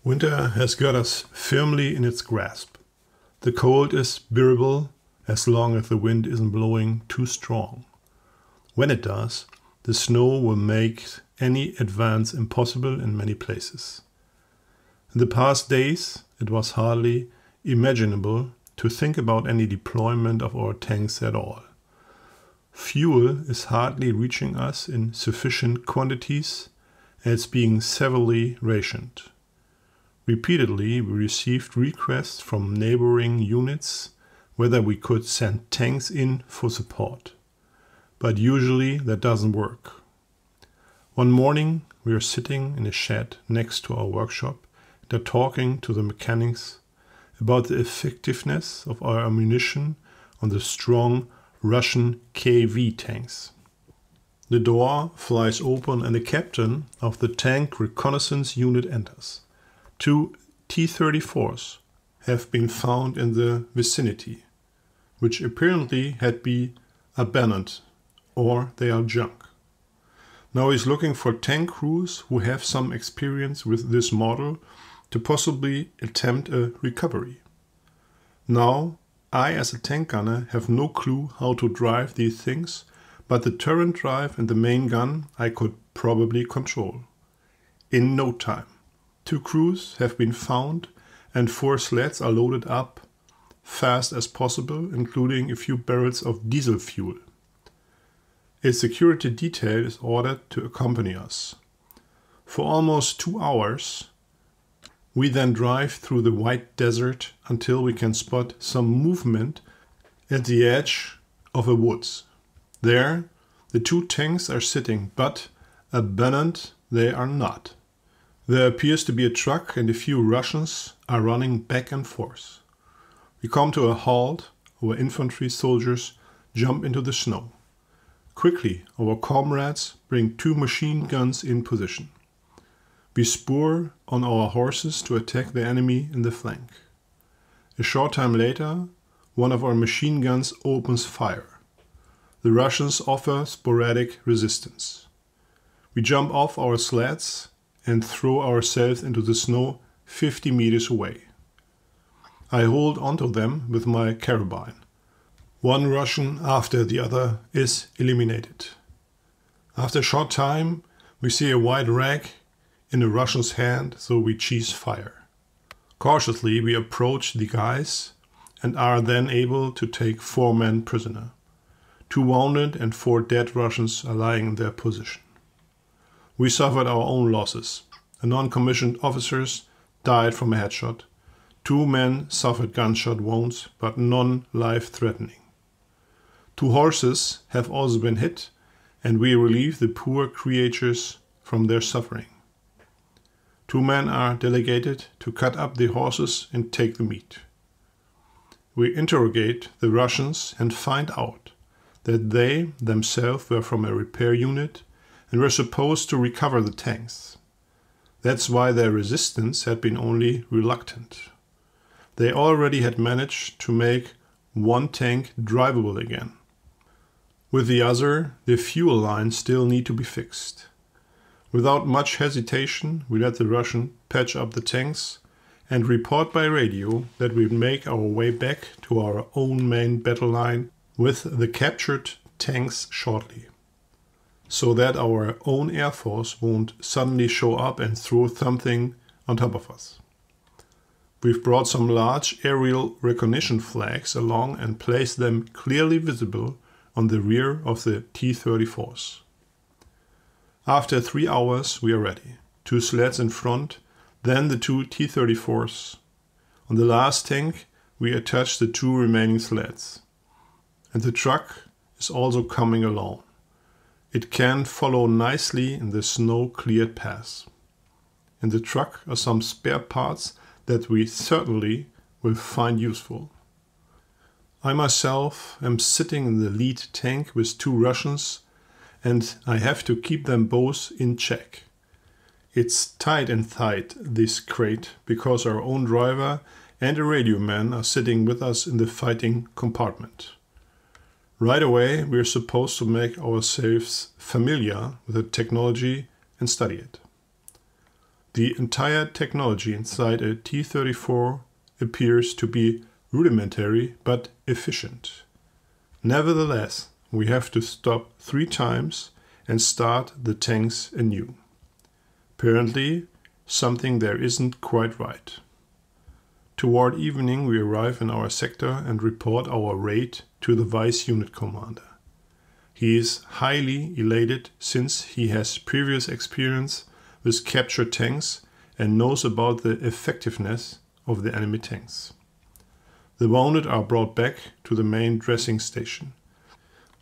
Winter has got us firmly in its grasp. The cold is bearable as long as the wind isn't blowing too strong. When it does, the snow will make any advance impossible in many places. In the past days, it was hardly imaginable to think about any deployment of our tanks at all. Fuel is hardly reaching us in sufficient quantities, and it's being severely rationed. Repeatedly, we received requests from neighboring units whether we could send tanks in for support. But usually that doesn't work. One morning, we are sitting in a shed next to our workshop and are talking to the mechanics about the effectiveness of our ammunition on the strong Russian KV tanks. The door flies open and the captain of the tank reconnaissance unit enters. 2 T-34s have been found in the vicinity, which apparently had been abandoned, or they are junk. Now he's looking for tank crews who have some experience with this model to possibly attempt a recovery. Now, I as a tank gunner have no clue how to drive these things, but the turret drive and the main gun I could probably control. In no time. 2 crews have been found and 4 sleds are loaded up fast as possible, including a few barrels of diesel fuel. A security detail is ordered to accompany us. For almost 2 hours, we then drive through the white desert until we can spot some movement at the edge of a woods. There, the 2 tanks are sitting, but abandoned they are not. There appears to be a truck and a few Russians are running back and forth. We come to a halt. Our infantry soldiers jump into the snow. Quickly, our comrades bring 2 machine guns in position. We spur on our horses to attack the enemy in the flank. A short time later, one of our machine guns opens fire. The Russians offer sporadic resistance. We jump off our sleds and throw ourselves into the snow 50 meters away. I hold onto them with my carabine. One Russian after the other is eliminated. After a short time, we see a white rag in a Russian's hand, so we cease fire. Cautiously, we approach the guys and are then able to take 4 men prisoner. 2 wounded and 4 dead Russians are lying in their position. We suffered our own losses. The non-commissioned officers died from a headshot. 2 men suffered gunshot wounds, but none life-threatening. 2 horses have also been hit, and we relieve the poor creatures from their suffering. 2 men are delegated to cut up the horses and take the meat. We interrogate the Russians and find out that they themselves were from a repair unit and were supposed to recover the tanks. That's why their resistance had been only reluctant. They already had managed to make 1 tank drivable again. With the other, the fuel lines still need to be fixed. Without much hesitation, we let the Russian patch up the tanks and report by radio that we make our way back to our own main battle line with the captured tanks shortly, so that our own Air Force won't suddenly show up and throw something on top of us. We've brought some large aerial recognition flags along and placed them clearly visible on the rear of the T-34s. After 3 hours, we are ready. 2 sleds in front, then the 2 T-34s. On the last tank, we attach the 2 remaining sleds. And the truck is also coming along. It can follow nicely in the snow-cleared paths. In the truck are some spare parts that we certainly will find useful. I myself am sitting in the lead tank with 2 Russians, and I have to keep them both in check. It's tight, this crate, because our own driver and a radio man are sitting with us in the fighting compartment. Right away, we're supposed to make ourselves familiar with the technology and study it. The entire technology inside a T-34 appears to be rudimentary but efficient. Nevertheless, we have to stop 3 times and start the tanks anew. Apparently, something there isn't quite right. Toward evening, we arrive in our sector and report our raid to the Vice Unit Commander. He is highly elated since he has previous experience with captured tanks and knows about the effectiveness of the enemy tanks. The wounded are brought back to the main dressing station.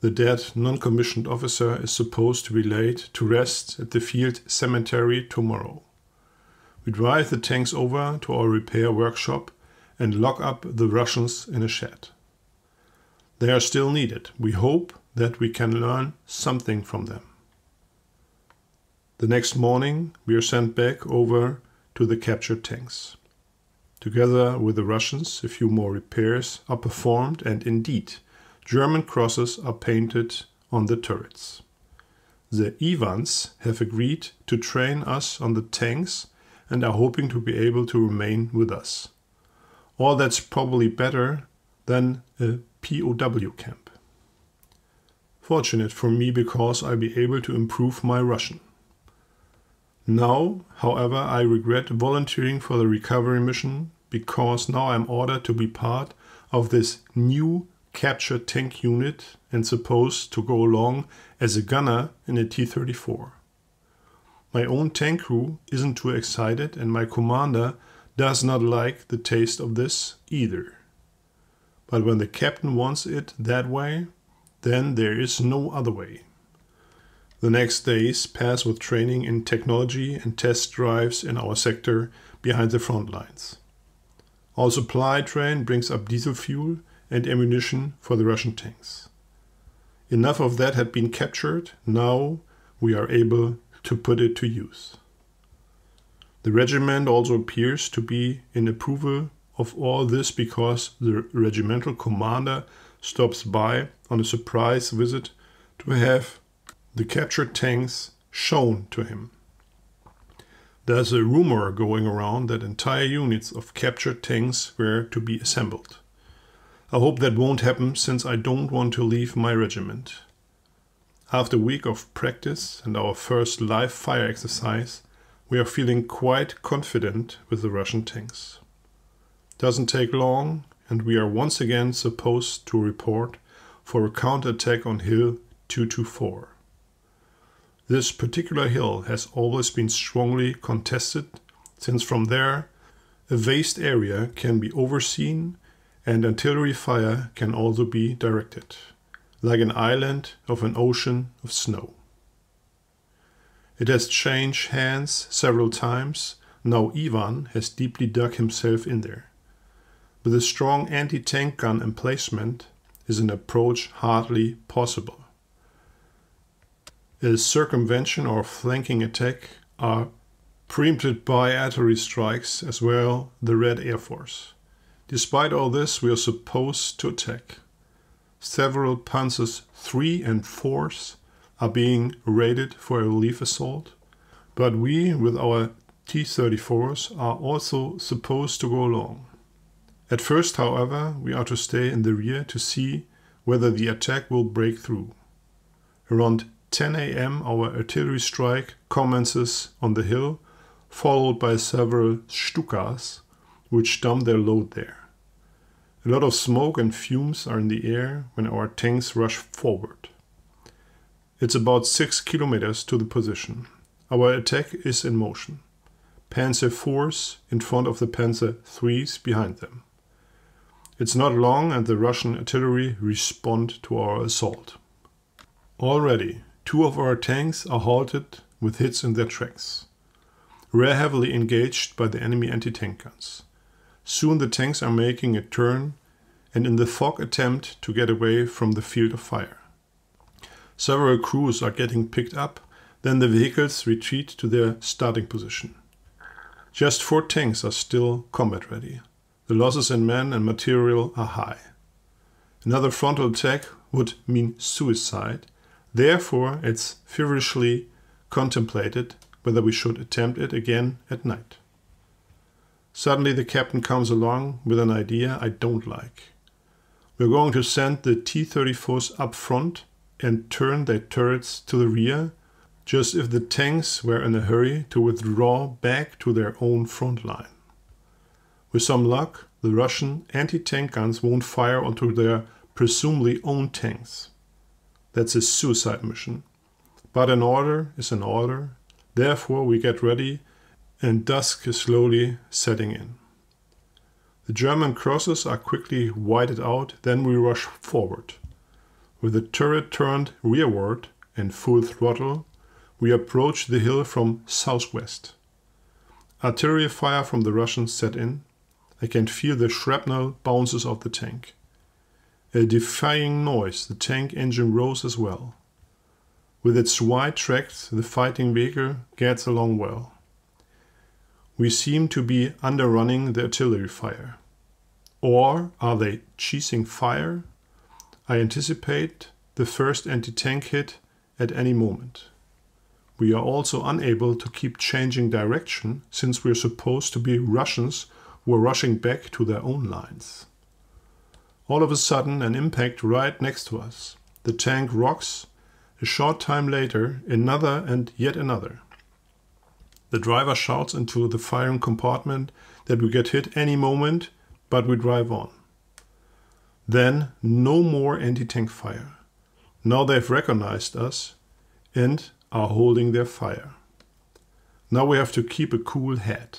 The dead non-commissioned officer is supposed to be laid to rest at the field cemetery tomorrow. We drive the tanks over to our repair workshop and lock up the Russians in a shed. They are still needed. We hope that we can learn something from them. The next morning, we are sent back over to the captured tanks. Together with the Russians, a few more repairs are performed and indeed, German crosses are painted on the turrets. The Ivans have agreed to train us on the tanks and are hoping to be able to remain with us. All that's probably better than a POW camp. Fortunate for me because I'll be able to improve my Russian. Now, however, I regret volunteering for the recovery mission because now I'm ordered to be part of this new captured tank unit and supposed to go along as a gunner in a T-34. My own tank crew isn't too excited and my commander does not like the taste of this either. But when the captain wants it that way, then there is no other way. The next days pass with training in technology and test drives in our sector behind the front lines. Our supply train brings up diesel fuel and ammunition for the Russian tanks. Enough of that had been captured, now we are able to put it to use. The regiment also appears to be in approval of all this because the regimental commander stops by on a surprise visit to have the captured tanks shown to him. There's a rumor going around that entire units of captured tanks were to be assembled. I hope that won't happen since I don't want to leave my regiment. After a week of practice and our first live fire exercise, we are feeling quite confident with the Russian tanks. Doesn't take long and we are once again supposed to report for a counterattack on Hill 224. This particular hill has always been strongly contested, since from there a vast area can be overseen and artillery fire can also be directed, like an island of an ocean of snow. It has changed hands several times, now Ivan has deeply dug himself in there. With a strong anti-tank gun emplacement is an approach hardly possible. A circumvention or flanking attack are preempted by artillery strikes as well the Red Air Force. Despite all this, we are supposed to attack. Several Panzers 3 and 4s are being raided for a relief assault, but we with our T-34s are also supposed to go along. At first, however, we are to stay in the rear to see whether the attack will break through. Around 10 a.m. our artillery strike commences on the hill, followed by several Stukas, which dump their load there. A lot of smoke and fumes are in the air when our tanks rush forward. It's about 6 kilometers to the position. Our attack is in motion. Panzer 4s in front of the Panzer 3s behind them. It's not long and the Russian artillery respond to our assault. Already, 2 of our tanks are halted with hits in their tracks. We are heavily engaged by the enemy anti-tank guns. Soon the tanks are making a turn and in the fog attempt to get away from the field of fire. Several crews are getting picked up, then the vehicles retreat to their starting position. Just 4 tanks are still combat ready. The losses in men and material are high. Another frontal attack would mean suicide. Therefore, it's feverishly contemplated whether we should attempt it again at night. Suddenly the captain comes along with an idea I don't like. We're going to send the T-34s up front and turn their turrets to the rear, just if the tanks were in a hurry to withdraw back to their own front line. With some luck, the Russian anti-tank guns won't fire onto their presumably own tanks. That's a suicide mission. But an order is an order. Therefore we get ready and dusk is slowly setting in. The German crosses are quickly whited out, then we rush forward. With the turret turned rearward and full throttle, we approach the hill from southwest. Artillery fire from the Russians set in. I can feel the shrapnel bounces off the tank. A defying noise, the tank engine rose as well. With its wide tracks, the fighting vehicle gets along well. We seem to be underrunning the artillery fire. Or are they cheesing fire? I anticipate the first anti-tank hit at any moment. We are also unable to keep changing direction since we are supposed to be Russians who are rushing back to their own lines. All of a sudden, an impact right next to us. The tank rocks. A short time later, another and yet another. The driver shouts into the firing compartment that we get hit any moment, but we drive on. Then no more anti-tank fire. Now they've recognized us and are holding their fire. Now we have to keep a cool head.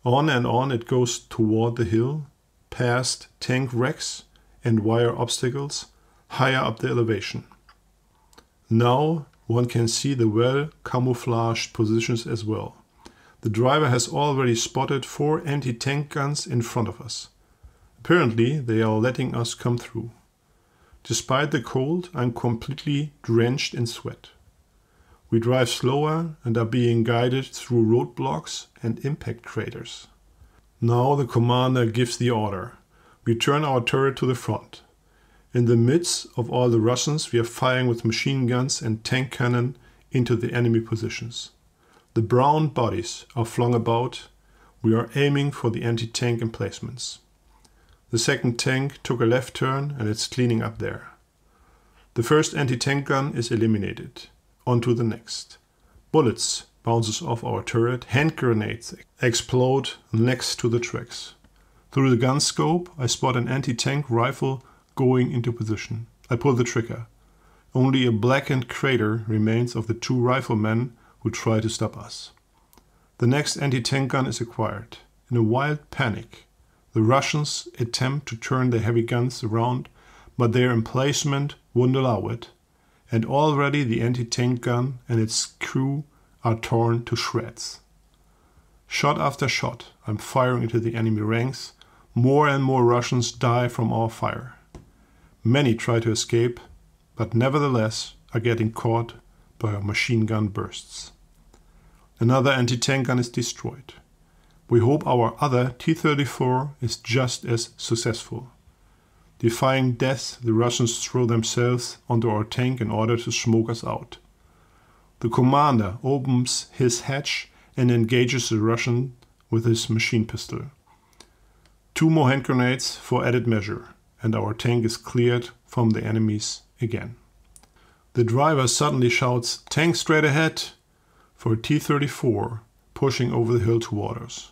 On and on it goes toward the hill, past tank wrecks and wire obstacles, higher up the elevation. Now one can see the well-camouflaged positions as well. The driver has already spotted 4 anti-tank guns in front of us. Apparently they are letting us come through. Despite the cold, I'm completely drenched in sweat. We drive slower and are being guided through roadblocks and impact craters. Now the commander gives the order. We turn our turret to the front. In the midst of all the Russians, we are firing with machine guns and tank cannon into the enemy positions. The brown bodies are flung about. We are aiming for the anti-tank emplacements. The second tank took a left turn and it's cleaning up there. The first anti-tank gun is eliminated. On to the next. Bullets bounces off our turret. Hand grenades explode next to the tracks. Through the gun scope, I spot an anti-tank rifle going into position. I pull the trigger. Only a blackened crater remains of the 2 riflemen who try to stop us. The next anti-tank gun is acquired. In a wild panic, the Russians attempt to turn their heavy guns around, but their emplacement won't allow it, and already the anti-tank gun and its crew are torn to shreds. Shot after shot, I'm firing into the enemy ranks. More and more Russians die from our fire. Many try to escape, but nevertheless are getting caught by our machine gun bursts. Another anti-tank gun is destroyed. We hope our other T-34 is just as successful. Defying death, the Russians throw themselves onto our tank in order to smoke us out. The commander opens his hatch and engages the Russian with his machine pistol. 2 more hand grenades for added measure, and our tank is cleared from the enemies again. The driver suddenly shouts, "Tank straight ahead!" for a T-34 pushing over the hill toward us.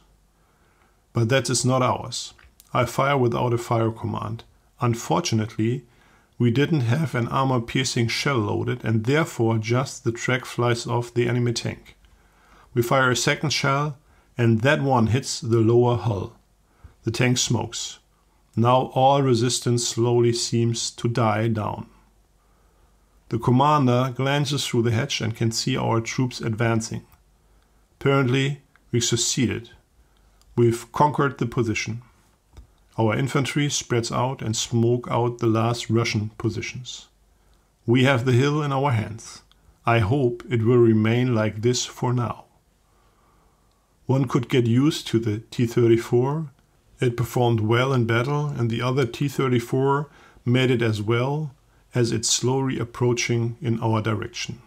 But that is not ours. I fire without a fire command. Unfortunately, we didn't have an armor-piercing shell loaded, and therefore just the track flies off the enemy tank. We fire a second shell, and that one hits the lower hull. The tank smokes. Now all resistance slowly seems to die down. The commander glances through the hatch and can see our troops advancing. Apparently, we succeeded. We've conquered the position. Our infantry spreads out and smoke out the last Russian positions. We have the hill in our hands. I hope it will remain like this for now. One could get used to the T-34. It performed well in battle, and the other T-34 made it as well as it's slowly approaching in our direction.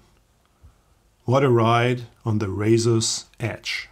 What a ride on the razor's edge.